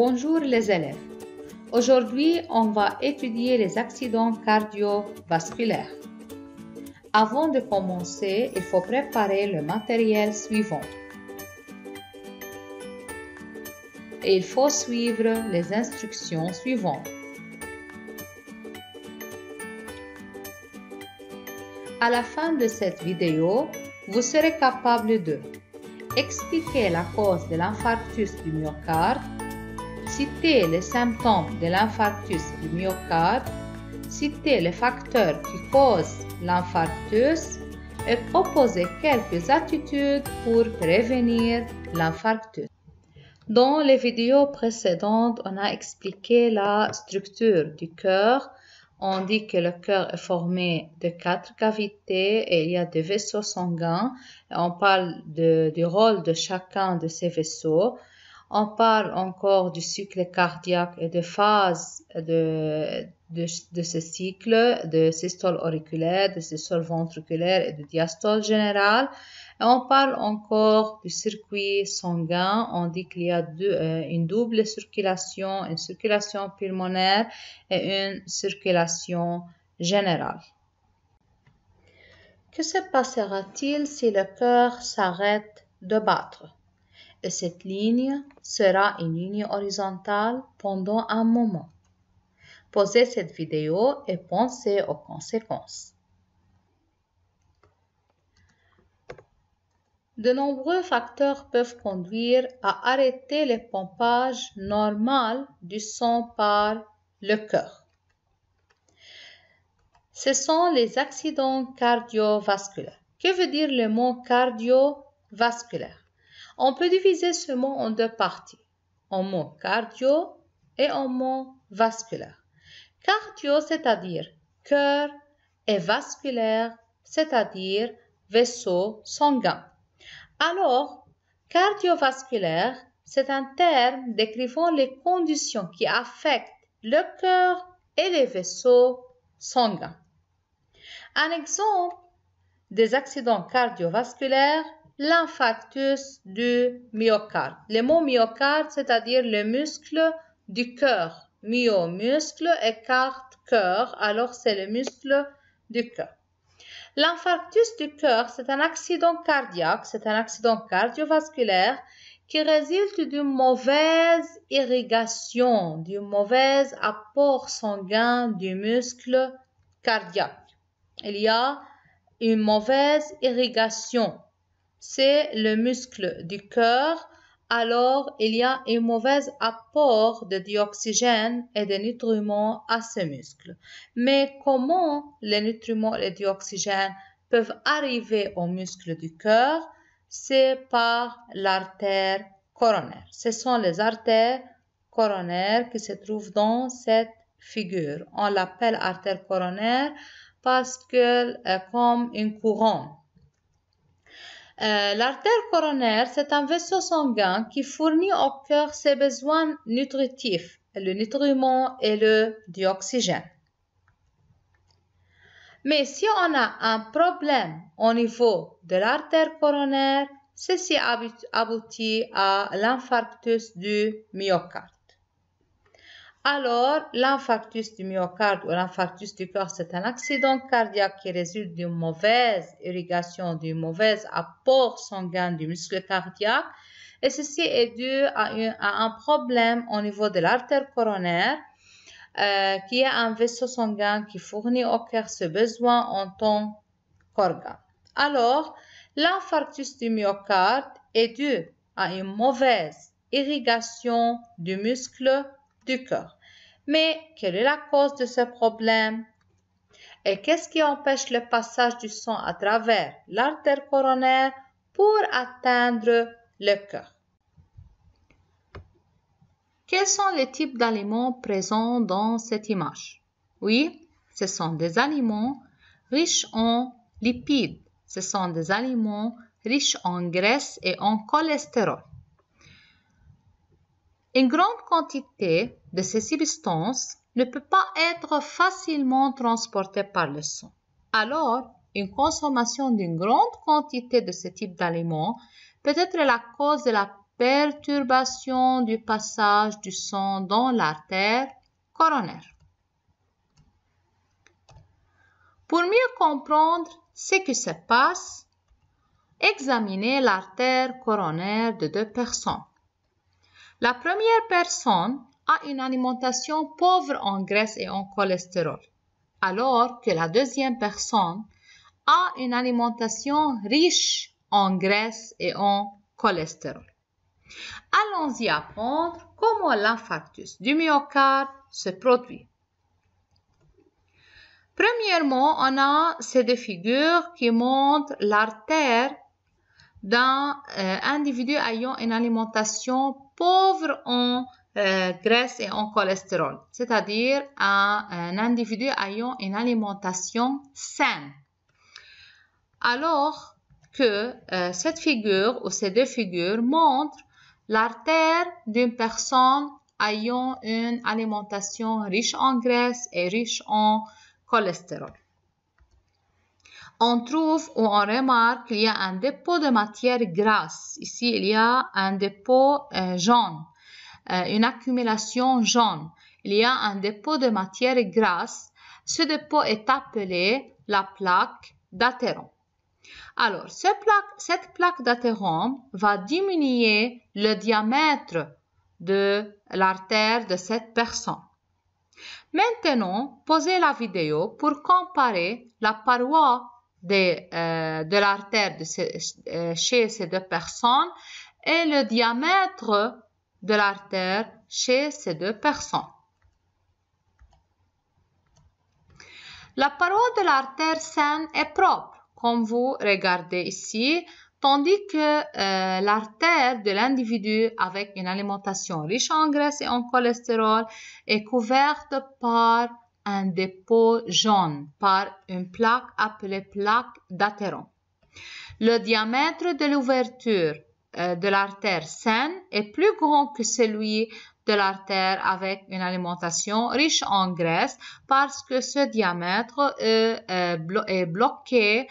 Bonjour les élèves. Aujourd'hui, on va étudier les accidents cardiovasculaires. Avant de commencer, il faut préparer le matériel suivant. Et il faut suivre les instructions suivantes. À la fin de cette vidéo, vous serez capable de expliquer la cause de l'infarctus du myocarde, citer les symptômes de l'infarctus du myocarde, citer les facteurs qui causent l'infarctus et proposer quelques attitudes pour prévenir l'infarctus. Dans les vidéos précédentes, on a expliqué la structure du cœur. On dit que le cœur est formé de 4 cavités et il y a des vaisseaux sanguins. On parle du rôle de chacun de ces vaisseaux. On parle encore du cycle cardiaque et des phases de ce cycle, de systole auriculaire, de systole ventriculaire et de diastole générale. Et on parle encore du circuit sanguin. On dit qu'il y a une double circulation, une circulation pulmonaire et une circulation générale. Que se passera-t-il si le cœur s'arrête de battre? Et cette ligne sera une ligne horizontale pendant un moment. Posez cette vidéo et pensez aux conséquences. De nombreux facteurs peuvent conduire à arrêter le pompage normal du sang par le cœur. Ce sont les accidents cardiovasculaires. Que veut dire le mot cardiovasculaire? On peut diviser ce mot en deux parties, en mot cardio et en mot vasculaire. Cardio, c'est-à-dire cœur, et vasculaire, c'est-à-dire vaisseau sanguin. Alors, cardiovasculaire, c'est un terme décrivant les conditions qui affectent le cœur et les vaisseaux sanguins. Un exemple des accidents cardiovasculaires, l'infarctus du myocarde. Le mot myocarde, c'est-à-dire le muscle du cœur. Myo, muscle, et carde, cœur, alors c'est le muscle du cœur. L'infarctus du cœur, c'est un accident cardiaque, c'est un accident cardiovasculaire qui résulte d'une mauvaise irrigation, d'un mauvais apport sanguin du muscle cardiaque. Il y a une mauvaise irrigation. C'est le muscle du cœur, alors il y a un mauvais apport de dioxygène et de nutriments à ce muscle. Mais comment les nutriments et le dioxygène peuvent arriver au muscle du cœur? C'est par l'artère coronaire. Ce sont les artères coronaires qui se trouvent dans cette figure. On l'appelle artère coronaire parce qu'elle est comme une couronne. L'artère coronaire, c'est un vaisseau sanguin qui fournit au cœur ses besoins nutritifs, le nutriment et le dioxygène. Mais si on a un problème au niveau de l'artère coronaire, ceci aboutit à l'infarctus du myocarde. Alors, l'infarctus du myocarde ou l'infarctus du cœur, c'est un accident cardiaque qui résulte d'une mauvaise irrigation, d'un mauvais apport sanguin du muscle cardiaque. Et ceci est dû à un problème au niveau de l'artère coronaire, qui est un vaisseau sanguin qui fournit au cœur ses besoins en tant qu'organe. Alors, l'infarctus du myocarde est dû à une mauvaise irrigation du muscle du cœur. Mais quelle est la cause de ce problème? Et qu'est-ce qui empêche le passage du sang à travers l'artère coronaire pour atteindre le cœur? Quels sont les types d'aliments présents dans cette image? Oui, ce sont des aliments riches en lipides. Ce sont des aliments riches en graisse et en cholestérol. Une grande quantité de ces substances ne peut pas être facilement transportée par le sang. Alors, une consommation d'une grande quantité de ce type d'aliments peut être la cause de la perturbation du passage du sang dans l'artère coronaire. Pour mieux comprendre ce qui se passe, examinez l'artère coronaire de deux personnes. La première personne a une alimentation pauvre en graisse et en cholestérol, alors que la deuxième personne a une alimentation riche en graisse et en cholestérol. Allons-y apprendre comment l'infarctus du myocarde se produit. Premièrement, on a ces deux figures qui montrent l'artère d'un individu ayant une alimentation pauvre en graisse et en cholestérol, c'est-à-dire un individu ayant une alimentation saine. Alors que cette figure ou ces deux figures montrent l'artère d'une personne ayant une alimentation riche en graisse et riche en cholestérol. On trouve ou on remarque qu'il y a un dépôt de matière grasse. Ici, il y a un dépôt jaune, une accumulation jaune. Il y a un dépôt de matière grasse. Ce dépôt est appelé la plaque d'athérome. Alors, cette plaque d'athérome va diminuer le diamètre de l'artère de cette personne. Maintenant, posez la vidéo pour comparer la paroi de l'artère chez ces deux personnes et le diamètre de l'artère chez ces deux personnes. La paroi de l'artère saine est propre, comme vous regardez ici, tandis que l'artère de l'individu avec une alimentation riche en graisse et en cholestérol est couverte par un dépôt jaune, par une plaque appelée plaque d'athérome. Le diamètre de l'ouverture de l'artère saine est plus grand que celui de l'artère avec une alimentation riche en graisse parce que ce diamètre est bloqué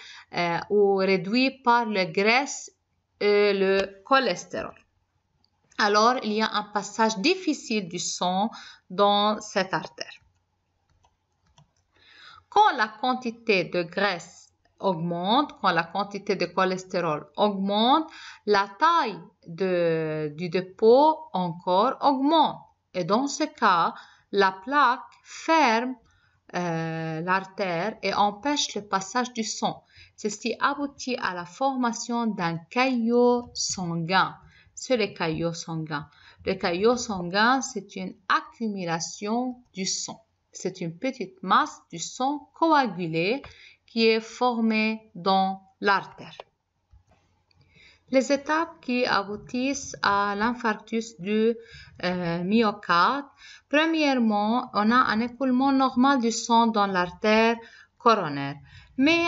ou réduit par la graisse et le cholestérol. Alors, il y a un passage difficile du sang dans cette artère. Quand la quantité de graisse augmente, quand la quantité de cholestérol augmente, la taille du dépôt encore augmente. Et dans ce cas, la plaque ferme l'artère et empêche le passage du sang. Ceci aboutit à la formation d'un caillot sanguin. C'est le caillot sanguin. Le caillot sanguin, c'est une accumulation du sang. C'est une petite masse du sang coagulé qui est formée dans l'artère. Les étapes qui aboutissent à l'infarctus du myocarde. Premièrement, on a un écoulement normal du sang dans l'artère coronaire. Mais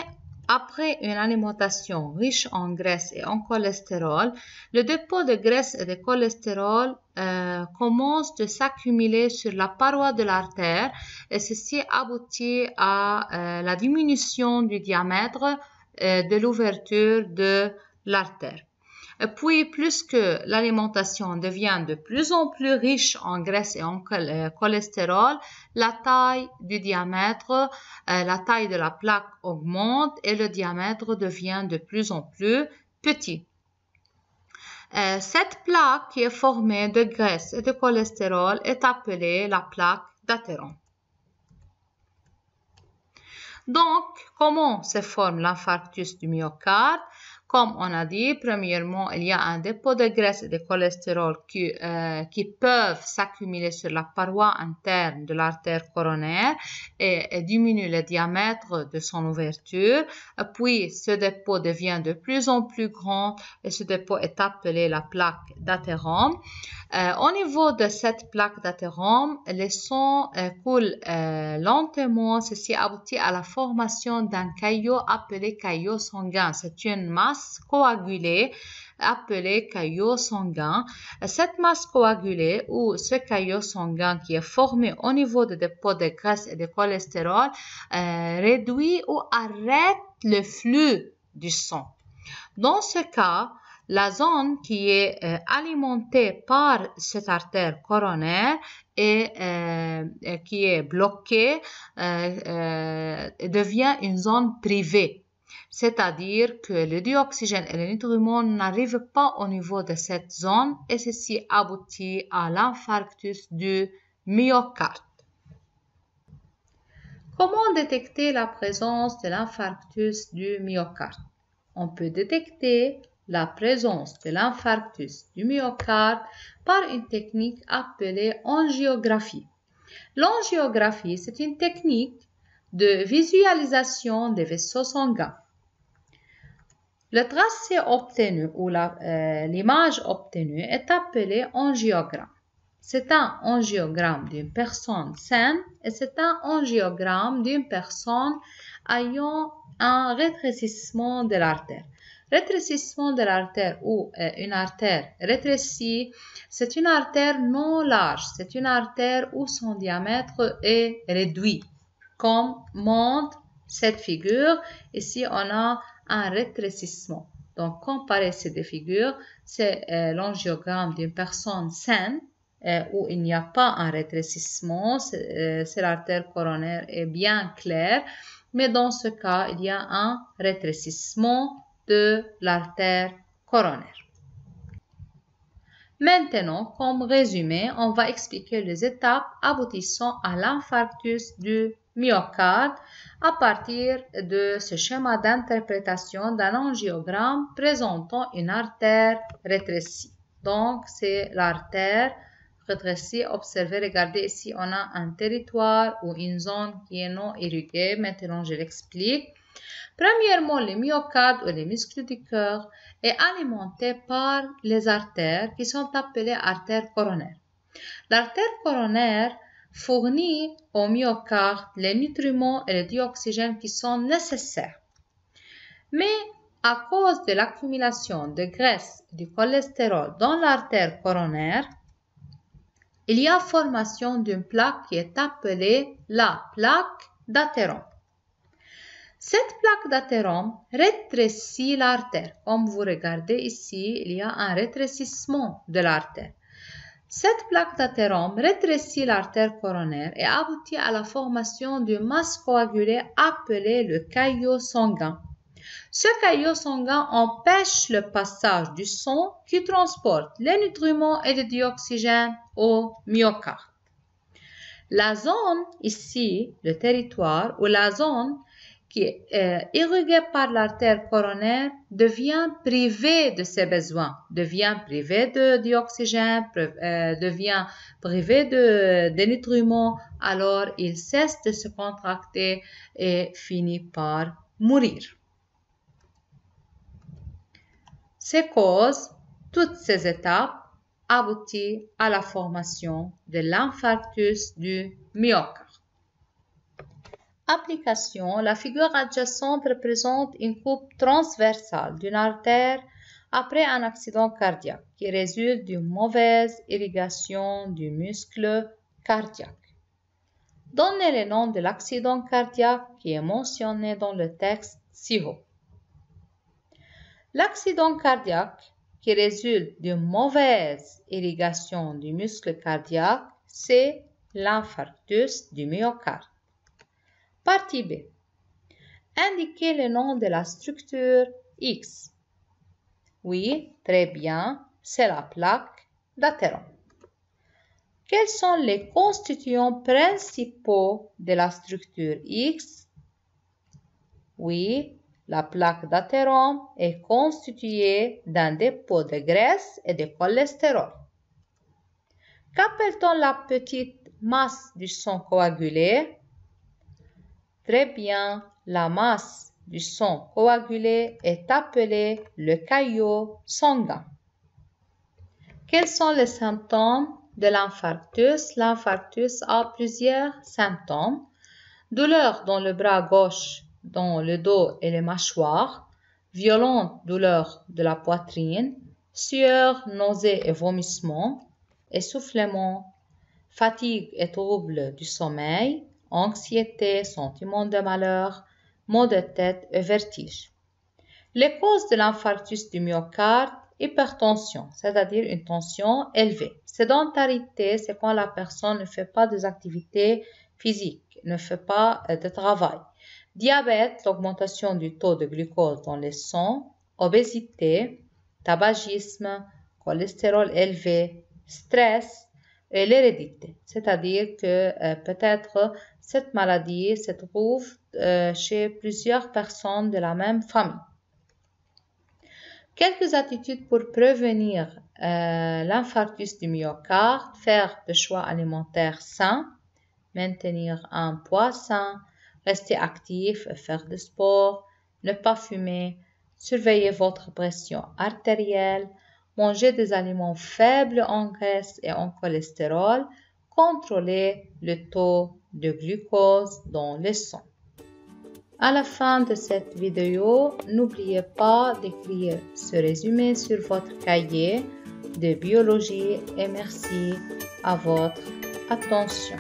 après une alimentation riche en graisse et en cholestérol, le dépôt de graisse et de cholestérol commence de s'accumuler sur la paroi de l'artère et ceci aboutit à la diminution du diamètre de l'ouverture de l'artère. Puis, plus que l'alimentation devient de plus en plus riche en graisse et en cholestérol, la taille du diamètre, la taille de la plaque augmente et le diamètre devient de plus en plus petit. Cette plaque qui est formée de graisse et de cholestérol est appelée la plaque d'athérome. Donc, comment se forme l'infarctus du myocarde? Comme on a dit, premièrement, il y a un dépôt de graisse et de cholestérol qui peuvent s'accumuler sur la paroi interne de l'artère coronaire et diminuer le diamètre de son ouverture. Puis, ce dépôt devient de plus en plus grand et ce dépôt est appelé la plaque d'athérome. Au niveau de cette plaque d'athérome, le sang coule lentement. Ceci aboutit à la formation d'un caillot appelé caillot sanguin. C'est une masse coagulée appelée caillot sanguin. Cette masse coagulée ou ce caillot sanguin qui est formé au niveau des dépôts de graisse et de cholestérol réduit ou arrête le flux du sang. Dans ce cas, la zone qui est alimentée par cette artère coronaire et qui est bloquée devient une zone privée. C'est-à-dire que le dioxygène et le nutriments n'arrivent pas au niveau de cette zone et ceci aboutit à l'infarctus du myocarde. Comment détecter la présence de l'infarctus du myocarde? On peut détecter la présence de l'infarctus du myocarde par une technique appelée angiographie. L'angiographie, c'est une technique de visualisation des vaisseaux sanguins. Le tracé obtenu ou l'image obtenue est appelée angiogramme. C'est un angiogramme d'une personne saine et c'est un angiogramme d'une personne ayant un rétrécissement de l'artère. Rétrécissement de l'artère ou une artère rétrécie, c'est une artère non large, c'est une artère où son diamètre est réduit, comme montre cette figure. Ici, on a un rétrécissement. Donc, comparer ces deux figures, c'est l'angiogramme d'une personne saine où il n'y a pas un rétrécissement, c'est l'artère coronaire est bien claire, mais dans ce cas, il y a un rétrécissement de l'artère coronaire. Maintenant, comme résumé, on va expliquer les étapes aboutissant à l'infarctus du myocarde à partir de ce schéma d'interprétation d'un angiogramme présentant une artère rétrécie. Donc, c'est l'artère rétrécie. Observez, regardez ici, on a un territoire ou une zone qui est non irriguée. Maintenant, je l'explique. Premièrement, le myocarde ou les muscles du cœur est alimenté par les artères qui sont appelées artères coronaires. L'artère coronaire fournit au myocarde les nutriments et le dioxygène qui sont nécessaires. Mais à cause de l'accumulation de graisse et du cholestérol dans l'artère coronaire, il y a formation d'une plaque qui est appelée la plaque d'athérome. Cette plaque d'athérome rétrécit l'artère. Comme vous regardez ici, il y a un rétrécissement de l'artère. Cette plaque d'athérome rétrécit l'artère coronaire et aboutit à la formation d'une masse coagulée appelée le caillot sanguin. Ce caillot sanguin empêche le passage du sang qui transporte les nutriments et le dioxygène au myocarde. La zone ici, le territoire ou la zone qui est irriguée par l'artère coronaire devient privée de ses besoins, devient privée de dioxygène, devient privée de nutriments, alors il cesse de se contracter et finit par mourir. Ces causes, toutes ces étapes aboutissent à la formation de l'infarctus du myocarde. Application. La figure adjacente représente une coupe transversale d'une artère après un accident cardiaque qui résulte d'une mauvaise irrigation du muscle cardiaque. Donnez le nom de l'accident cardiaque qui est mentionné dans le texte ci-haut. L'accident cardiaque qui résulte d'une mauvaise irrigation du muscle cardiaque, c'est l'infarctus du myocarde. Partie B. Indiquez le nom de la structure X. Oui, très bien, c'est la plaque d'athérome. Quels sont les constituants principaux de la structure X? Oui, la plaque d'athérome est constituée d'un dépôt de graisse et de cholestérol. Qu'appelle-t-on la petite masse du sang coagulé? Très bien, la masse du sang coagulé est appelée le caillot sanguin. Quels sont les symptômes de l'infarctus? L'infarctus a plusieurs symptômes. Douleur dans le bras gauche, dans le dos et les mâchoires, violente douleur de la poitrine, sueur, nausées et vomissements, essoufflement, fatigue et troubles du sommeil, anxiété, sentiment de malheur, maux de tête et vertige. Les causes de l'infarctus du myocarde Hypertension, c'est-à-dire une tension élevée. Sédentarité, c'est quand la personne ne fait pas des activités physiques, ne fait pas de travail. Diabète, l'augmentation du taux de glucose dans le sang. Obésité, tabagisme, cholestérol élevé, stress et l'hérédité. C'est-à-dire que peut-être cette maladie se trouve chez plusieurs personnes de la même famille. Quelques attitudes pour prévenir l'infarctus du myocarde: faire des choix alimentaires sains, maintenir un poids sain, rester actif et faire du sport, ne pas fumer, surveiller votre pression artérielle, manger des aliments faibles en graisse et en cholestérol, contrôler le taux de glucose dans le sang. À la fin de cette vidéo, n'oubliez pas d'écrire ce résumé sur votre cahier de biologie et merci à votre attention.